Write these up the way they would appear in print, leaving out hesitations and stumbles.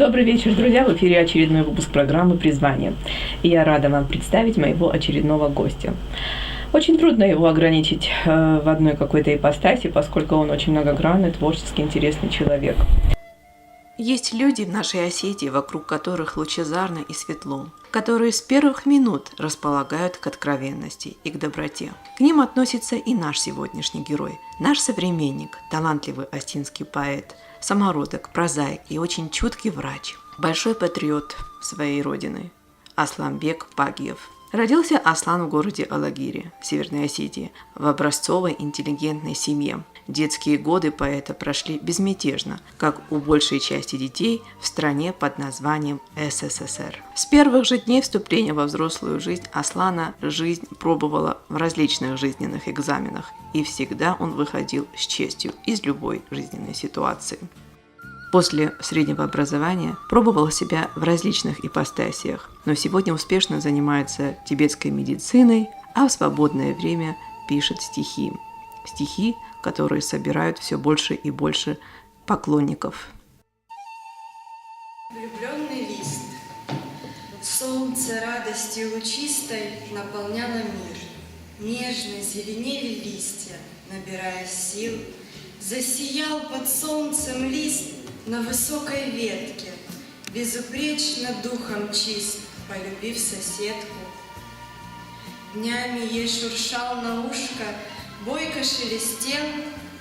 Добрый вечер, друзья! В эфире очередной выпуск программы «Призвание». И я рада вам представить моего очередного гостя. Очень трудно его ограничить в одной какой-то ипостаси, поскольку он очень многогранный, творчески интересный человек. Есть люди в нашей Осетии, вокруг которых лучезарно и светло, которые с первых минут располагают к откровенности и к доброте. К ним относится и наш сегодняшний герой, наш современник, талантливый осетинский поэт, самородок, прозаик и очень чуткий врач, большой патриот своей родины Асланбек Пагиев. Родился Аслан в городе Алагире, Северной Осетии, в образцовой интеллигентной семье. Детские годы поэта прошли безмятежно, как у большей части детей в стране под названием СССР. С первых же дней вступления во взрослую жизнь Аслана жизнь пробовала в различных жизненных экзаменах, и всегда он выходил с честью из любой жизненной ситуации. После среднего образования пробовал себя в различных ипостасиях, но сегодня успешно занимается тибетской медициной, а в свободное время пишет стихи. Стихи, которые собирают все больше и больше поклонников. Влюбленный лист. Солнце радостью лучистой наполняло мир. Нежно зеленели листья, набирая сил. Засиял под солнцем лист на высокой ветке, безупречно духом чист, полюбив соседку. Днями ей шуршал на ушко, бойко шелестел,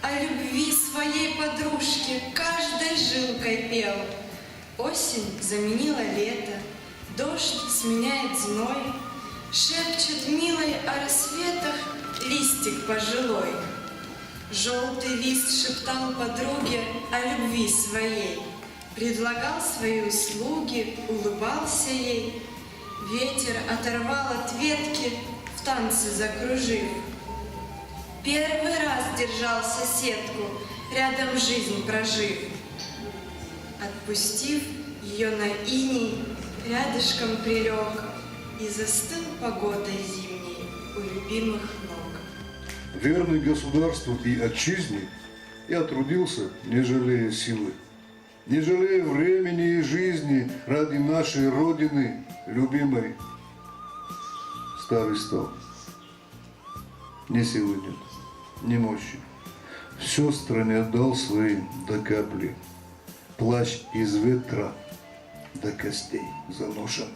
о любви своей подружке каждой жилкой пел. Осень заменила лето, дождь сменяет зной, шепчет милой о рассветах листик пожилой. Желтый лист шептал подруге о любви своей, предлагал свои услуги, улыбался ей. Ветер оторвал от ветки, в танце закружив. Первый раз держал соседку, рядом жизнь прожив. Отпустив ее на иней, рядышком прилег и застыл погодой зимней у любимых ног. Верный государству и отчизне, я трудился, не жалея силы, не жалея времени и жизни ради нашей Родины, любимой. Старый стал, ни силы нет, ни мощи. Все стране отдал своим до капли, плащ из ветра до костей заношен.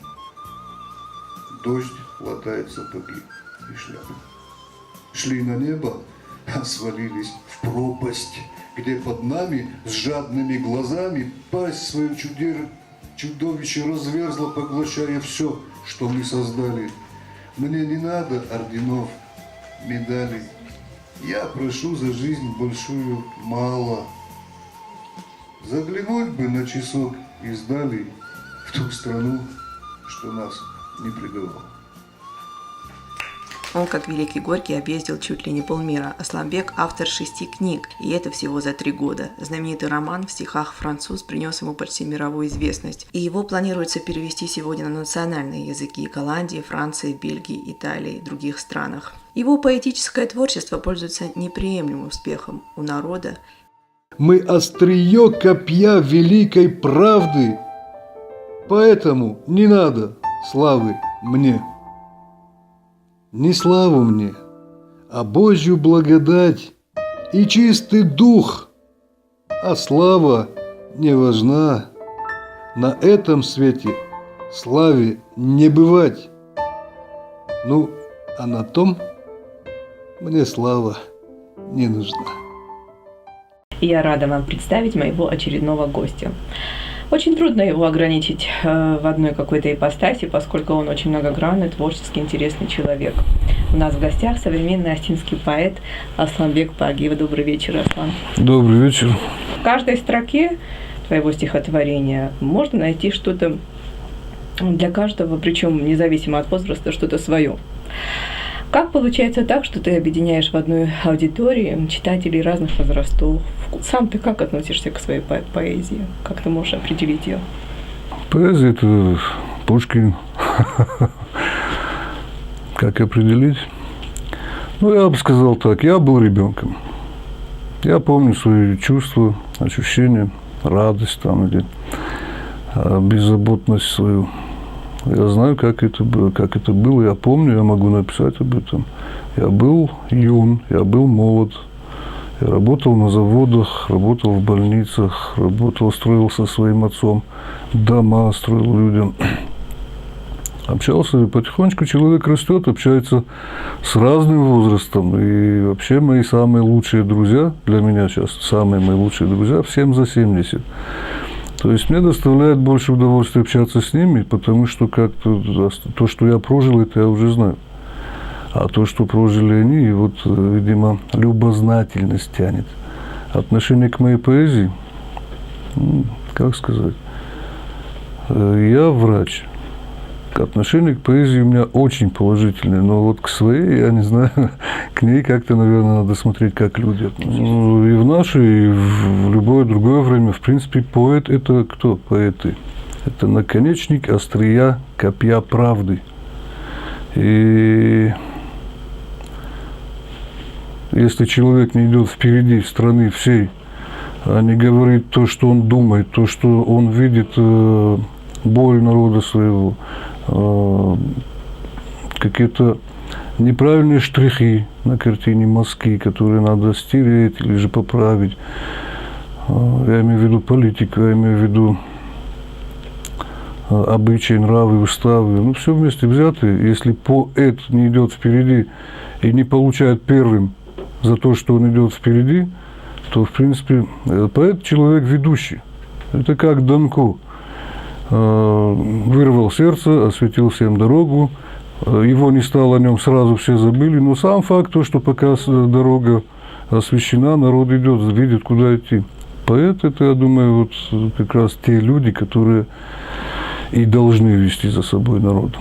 Дождь латает сапоги и шляпы. Шли на небо, а свалились в пропасть, где под нами с жадными глазами пасть свою чудовище разверзла, поглощая все, что мы создали. Мне не надо орденов, медалей. Я прошу за жизнь большую мало. Заглянуть бы на часок издали в ту страну, что нас не предавала. Он, как Великий Горький, объездил чуть ли не полмира. Асланбек – автор 6 книг, и это всего за 3 года. Знаменитый роман в стихах «Француз» принес ему почти мировую известность, и его планируется перевести сегодня на национальные языки Голландии, Франции, Бельгии, Италии и других странах. Его поэтическое творчество пользуется неприемлемым успехом у народа. Мы острие копья великой правды, поэтому не надо славы мне. Не славу мне, а Божью благодать и чистый дух, а слава не важна. На этом свете славе не бывать. Ну, а на том мне слава не нужна. И я рада вам представить моего очередного гостя. Очень трудно его ограничить в одной какой-то ипостаси, поскольку он очень многогранный, творчески интересный человек. У нас в гостях современный осетинский поэт Асланбек Пагиев. Добрый вечер, Аслан. Добрый вечер. В каждой строке твоего стихотворения можно найти что-то для каждого, причем независимо от возраста, что-то свое. Как получается так, что ты объединяешь в одной аудитории читателей разных возрастов? Сам ты как относишься к своей поэзии? Как ты можешь определить ее? Поэзия – это Пушкин. Как определить? Ну, я бы сказал так. Я был ребенком. Я помню свои чувства, ощущения, радость там или беззаботность свою. Я знаю, как это было, я помню, я могу написать об этом. Я был юн, я был молод, я работал на заводах, работал в больницах, строил со своим отцом дома, строил людям. Общался, и потихонечку человек растет, общается с разным возрастом. И вообще мои самые лучшие друзья, для меня сейчас самые мои лучшие друзья, всем за 70. То есть мне доставляет больше удовольствия общаться с ними, потому что как-то то, что я прожил, это я уже знаю. А то, что прожили они, и вот, видимо, любознательность тянет. Отношение к моей поэзии, как сказать, я врач. Отношение к поэзии у меня очень положительное, но вот к своей, я не знаю, к ней как-то, наверное, надо смотреть, как люди относятся. Ну, и в наше, и в любое другое время, в принципе, поэт – это кто? Поэты. Это наконечник острия копья правды. И если человек не идет впереди страны всей, а не говорит то, что он думает, то, что он видит, боль народа своего, какие-то неправильные штрихи на картине, мазки, которые надо стереть или же поправить. Я имею в виду политику, я имею в виду обычаи, нравы, уставы. Ну, все вместе взятые. Если поэт не идет впереди и не получает первым за то, что он идет впереди, то, в принципе, поэт – человек ведущий. Это как Данко. Вырвал сердце, осветил всем дорогу, его не стало, о нем сразу все забыли, но сам факт, то, что пока дорога освещена, народ идет, видит, куда идти. Поэт – это, я думаю, вот как раз те люди, которые и должны вести за собой народ.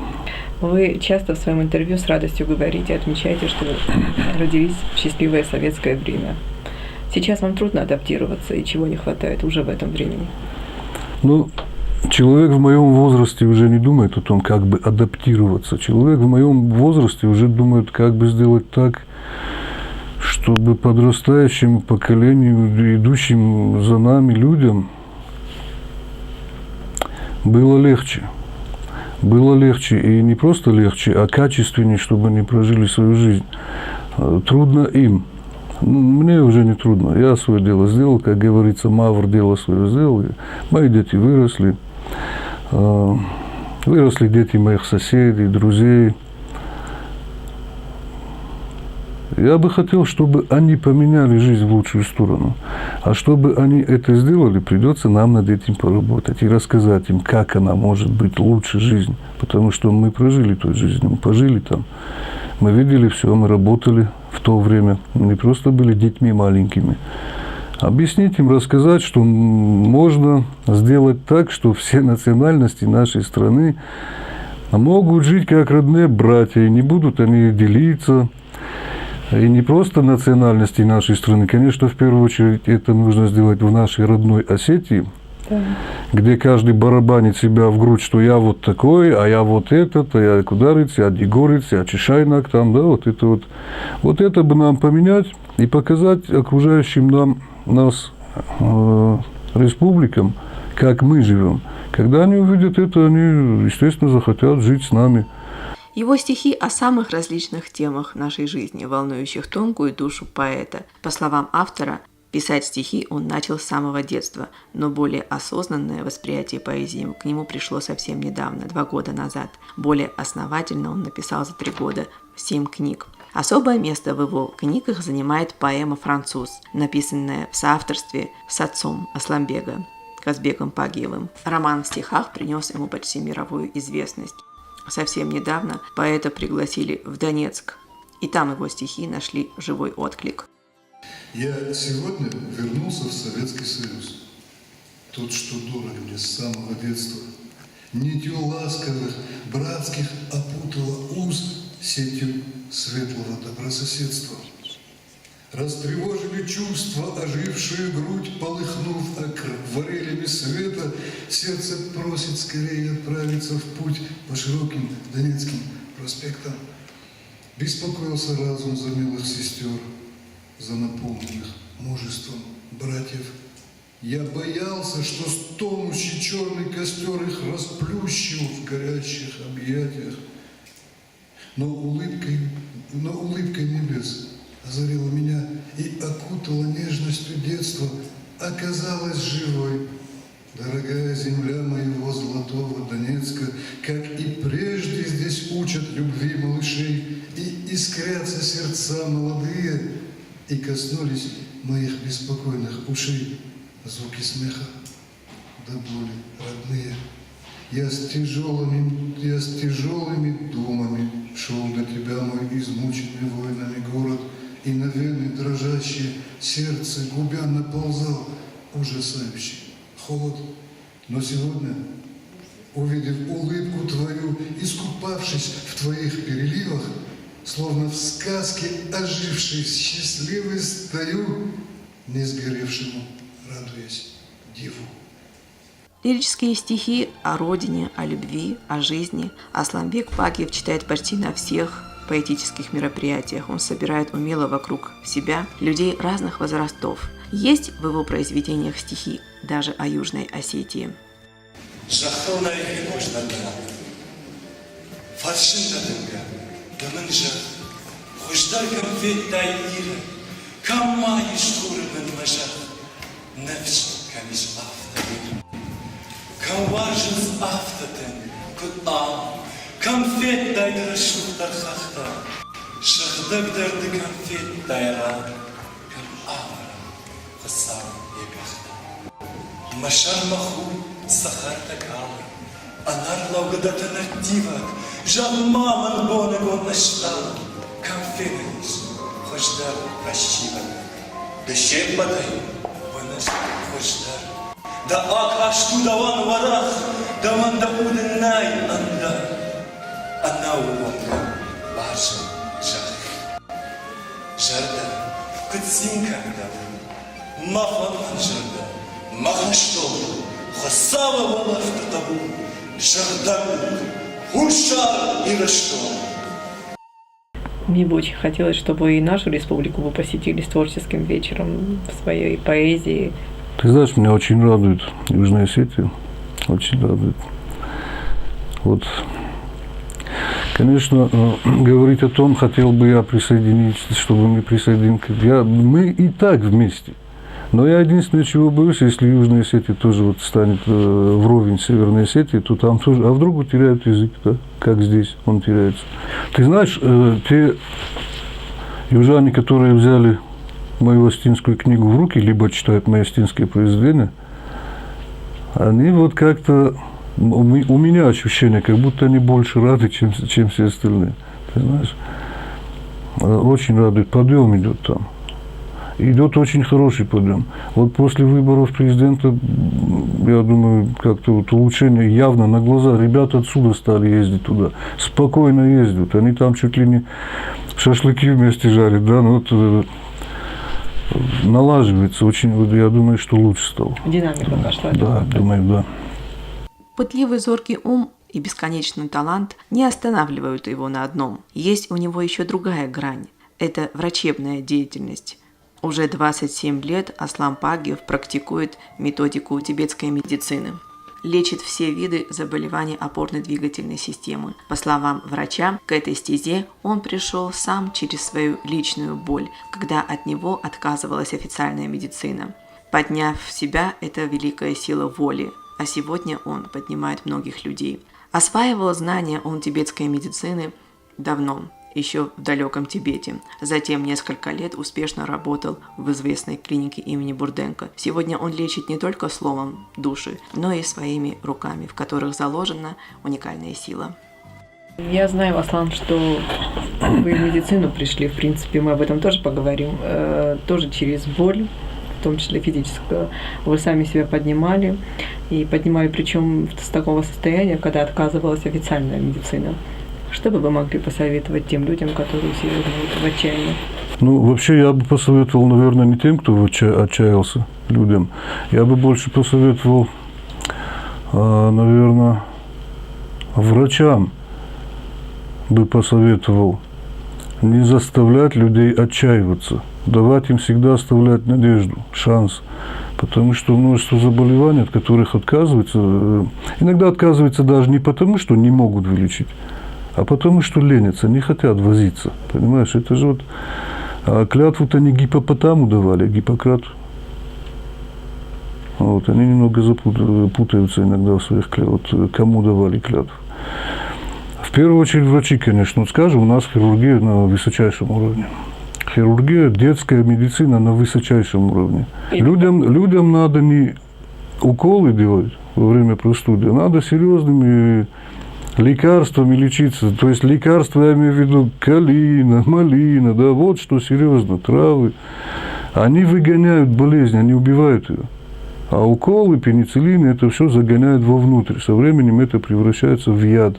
Вы часто в своем интервью с радостью говорите, отмечаете, что вы родились в счастливое советское время. Сейчас вам трудно адаптироваться, и чего не хватает уже в этом времени? Ну, человек в моем возрасте уже не думает о том, как бы адаптироваться. Человек в моем возрасте уже думает, как бы сделать так, чтобы подрастающему поколению, идущим за нами людям, было легче. Было легче, и не просто легче, а качественнее, чтобы они прожили свою жизнь. Трудно им. Мне уже не трудно. Я свое дело сделал, как говорится, Мавр дело свое сделал. Мои дети выросли. Выросли дети моих соседей, друзей. Я бы хотел, чтобы они поменяли жизнь в лучшую сторону. А чтобы они это сделали, придется нам над этим поработать и рассказать им, как она может быть лучше жизнь. Потому что мы прожили той жизнью, мы пожили там. Мы видели все, мы работали в то время. Мы не просто были детьми маленькими. Объяснить им, рассказать, что можно сделать так, что все национальности нашей страны могут жить как родные братья, и не будут они делиться. И не просто национальности нашей страны. Конечно, в первую очередь это нужно сделать в нашей родной Осетии, да, где каждый барабанит себя в грудь, что я вот такой, а я вот этот, а я кударец, я дегорец, я чешайнак, там, да, вот это вот. Вот это бы нам поменять и показать окружающим нас республикам, как мы живем. Когда они увидят это, они, естественно, захотят жить с нами. Его стихи о самых различных темах нашей жизни, волнующих тонкую душу поэта. По словам автора, писать стихи он начал с самого детства, но более осознанное восприятие поэзии к нему пришло совсем недавно, 2 года назад. Более основательно он написал за 3 года 7 книг. Особое место в его книгах занимает поэма «Француз», написанная в соавторстве с отцом Асламбега, Казбеком Пагиевым. Роман в стихах принес ему почти мировую известность. Совсем недавно поэта пригласили в Донецк, и там его стихи нашли живой отклик. Я сегодня вернулся в Советский Союз. Тот, что дорог мне с самого детства. Нитью ласковых, братских опутала уз сетью светлого добрососедства. Растревожили чувства, ожившую грудь, полыхнув акварелями света, сердце просит скорее отправиться в путь по широким Донецким проспектам. Беспокоился разум за милых сестер, за наполненных мужеством братьев. Я боялся, что стонущий черный костер их расплющил в горячих объятиях. Но улыбкой небес озарила меня и окутала нежностью детства, оказалась живой. Дорогая земля моего золотого Донецка, как и прежде здесь учат любви малышей, и искрятся сердца молодые, и коснулись моих беспокойных ушей звуки смеха до боли родные. Я с тяжелыми думами шел до тебя, мой измученный войнами город, и на вены дрожащее сердце губя наползал ужасающий холод. Но сегодня, увидев улыбку твою, искупавшись в твоих переливах, словно в сказке оживший, счастливый стою, не сгоревшему, радуясь диву. Лирические стихи о родине, о любви, о жизни Асланбек Пагиев читает почти на всех поэтических мероприятиях. Он собирает умело вокруг себя людей разных возрастов. Есть в его произведениях стихи даже о Южной Осетии. Kam varjız aftaten kut am, kam fet daydır şuhtar xaxta, şıxdak derdi kam fet dayra, kam avara xısam yegaxta. Maşar maxu saxarta kala, anar lavgadatan artivat, jagmaman bonagon ashtal, kam feniz, xoşdar raşivat, deşek baday, banas xoşdar. Da akash tu dawan waraq, daman da udnay anda, anaw wanga barja jari. Jarda, kutsinka da, mafan jarda, maghashto, khasava walaf tabu, jarda, hushar irashto. Мне бы очень хотелось, чтобы и нашу республику вы посетили с творческим вечером в своей поэзии. Ты знаешь, меня очень радует Южная Осетия, очень радует. Вот, конечно, говорить о том, хотел бы я присоединиться, чтобы мы присоединились. Мы и так вместе. Но я единственное, чего боюсь, если Южная Осетия тоже вот станет вровень Северной Осетии, то там тоже, а вдруг утеряют язык, да? Как здесь он теряется. Ты знаешь, те южане, которые взяли мою остинскую книгу в руки, либо читают мои остинские произведения, они вот как-то, у меня ощущение, как будто они больше рады, чем все остальные. Ты знаешь, очень радует, подъем идет там. Идет очень хороший подъем. Вот после выборов президента, я думаю, как-то вот улучшение явно на глаза. Ребята отсюда стали ездить туда. Спокойно ездят. Они там чуть ли не шашлыки вместе жарят, да, ну вот налаживается очень, я думаю, что лучше стало. Динамика пошла. Да, думаю, да. Пытливый, зоркий ум и бесконечный талант не останавливают его на одном. Есть у него еще другая грань. Это врачебная деятельность. Уже 27 лет Аслан Пагиев практикует методику тибетской медицины. Лечит все виды заболеваний опорно-двигательной системы. По словам врача, к этой стезе он пришел сам через свою личную боль, когда от него отказывалась официальная медицина. Подняв себя, это великая сила воли, а сегодня он поднимает многих людей. Осваивал знания он тибетской медицины давно, еще в далеком Тибете. Затем несколько лет успешно работал в известной клинике имени Бурденко. Сегодня он лечит не только словом души, но и своими руками, в которых заложена уникальная сила. Я знаю, Аслан, что вы в медицину пришли, в принципе, мы об этом тоже поговорим, тоже через боль, в том числе физическую. Вы сами себя поднимали, и поднимали причем с такого состояния, когда отказывалась официальная медицина. Что бы вы могли посоветовать тем людям, которые сегодня в отчаянии? Ну, вообще, я бы посоветовал, наверное, не тем, кто отчаялся, людям. Я бы больше посоветовал, наверное, врачам бы посоветовал не заставлять людей отчаиваться, давать им всегда оставлять надежду, шанс. Потому что множество заболеваний, от которых отказываются, иногда отказываются даже не потому, что не могут вылечить, а потому что ленятся, не хотят возиться. Понимаешь, это же вот... А клятву-то не Гиппопотаму давали, а Гиппократу. Вот, они немного путаются иногда в своих клятвах. Вот, кому давали клятву. В первую очередь врачи, конечно. Вот скажем, у нас хирургия на высочайшем уровне. Хирургия, детская медицина на высочайшем уровне. Людям надо не уколы делать во время простуды, а надо серьезными лекарствами лечиться. То есть лекарства, я имею в виду калина, малина, да, вот что серьезно, травы. Они выгоняют болезнь, они убивают ее. А уколы, пенициллины, это все загоняют вовнутрь. Со временем это превращается в яд.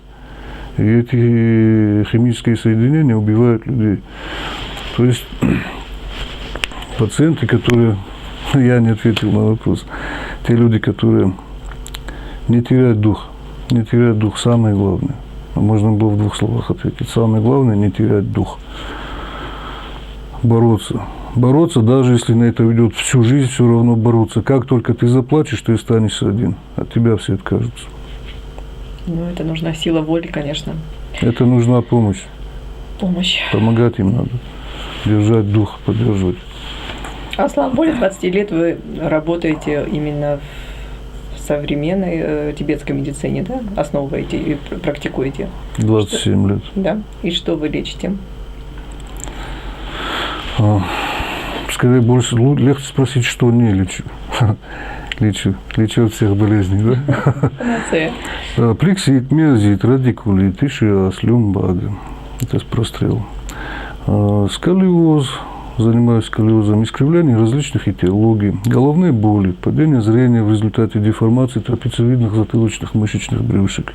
И эти химические соединения убивают людей. То есть пациенты, которые... Я не ответил на вопрос. Те люди, которые не теряют дух. Не терять дух, самое главное. Можно было в 2 словах ответить. Самое главное – не терять дух. Бороться. Бороться, даже если на это уйдет всю жизнь, все равно бороться. Как только ты заплачешь, ты останешься один. От тебя все откажутся. Ну, это нужна сила воли, конечно. Это нужна помощь. Помощь. Помогать им надо. Держать дух, поддерживать. Аслан, более 20 лет вы работаете именно в современной тибетской медицине, да? Основываете и практикуете? 27 лет. Да. И что вы лечите? Скорее, больше легче спросить, что не лечу. Лечу от всех болезней, да? Панацея. Плексит, миозит, радикулит, ишиас, люмбага. Это с прострел. Сколиоз. Занимаюсь сколиозом, искривление различных этиологий, головные боли, падение зрения в результате деформации трапециевидных затылочных мышечных брюшек.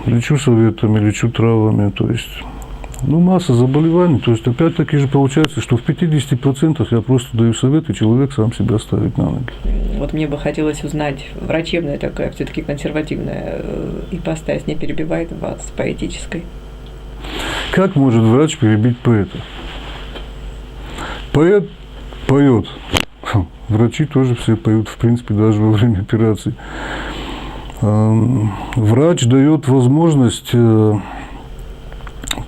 Лечу советами, лечу травами, то есть, масса заболеваний. То есть, опять-таки же получается, что в 50% я просто даю совет, и человек сам себя ставит на ноги. Вот мне бы хотелось узнать, врачебная такая, все-таки консервативная ипостась не перебивает вас поэтической? Как может врач перебить поэта? Поэт поет. Врачи тоже все поют, в принципе, даже во время операций. Врач дает возможность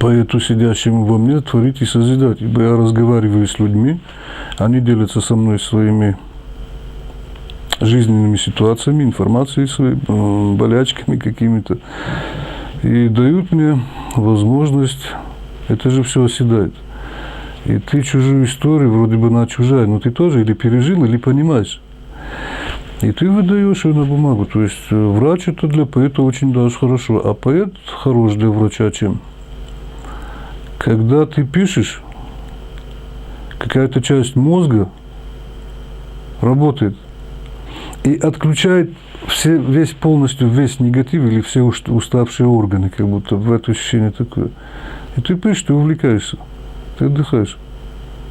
поэту, сидящему во мне, творить и созидать. Ибо я разговариваю с людьми, они делятся со мной своими жизненными ситуациями, информацией своей, болячками какими-то. И дают мне возможность, это же все оседает. И ты чужую историю, вроде бы она чужая, но ты тоже или пережил, или понимаешь. И ты выдаешь ее на бумагу. То есть врач это для поэта очень даже хорошо. А поэт хорош для врача чем? Когда ты пишешь, какая-то часть мозга работает и отключает полностью весь негатив или все уставшие органы, как будто в это ощущение такое. И ты пишешь, ты увлекаешься. Ты отдыхаешь.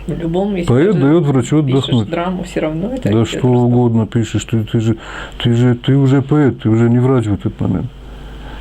В любом, если поэт дает врачу отдохнуть. Драму, все равно это. Да что угодно пишешь. Ты уже поэт, ты уже не врач в этот момент.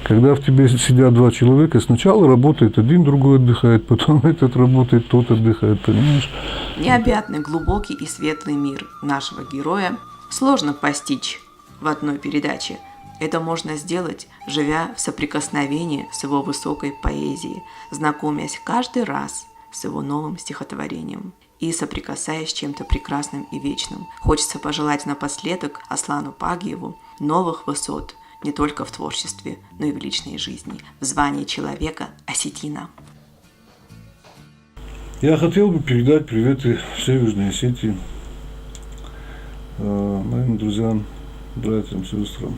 Когда в тебе сидят 2 человека, сначала работает один, другой отдыхает, потом этот работает, тот отдыхает, понимаешь? Необъятный, глубокий и светлый мир нашего героя сложно постичь в одной передаче. Это можно сделать, живя в соприкосновении с его высокой поэзией, знакомясь каждый раз с его новым стихотворением и соприкасаясь с чем-то прекрасным и вечным. Хочется пожелать напоследок Аслану Пагиеву новых высот не только в творчестве, но и в личной жизни, в звании человека-осетина. Я хотел бы передать приветы всей Южной Осетии, моим друзьям, братьям, сестрам.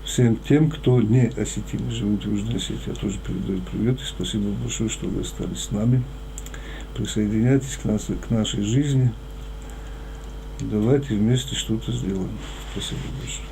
Всем тем, кто не осетины, живут в Южной Осетии, я тоже передаю привет и спасибо большое, что вы остались с нами. Присоединяйтесь к нашей жизни и давайте вместе что-то сделаем. Спасибо большое.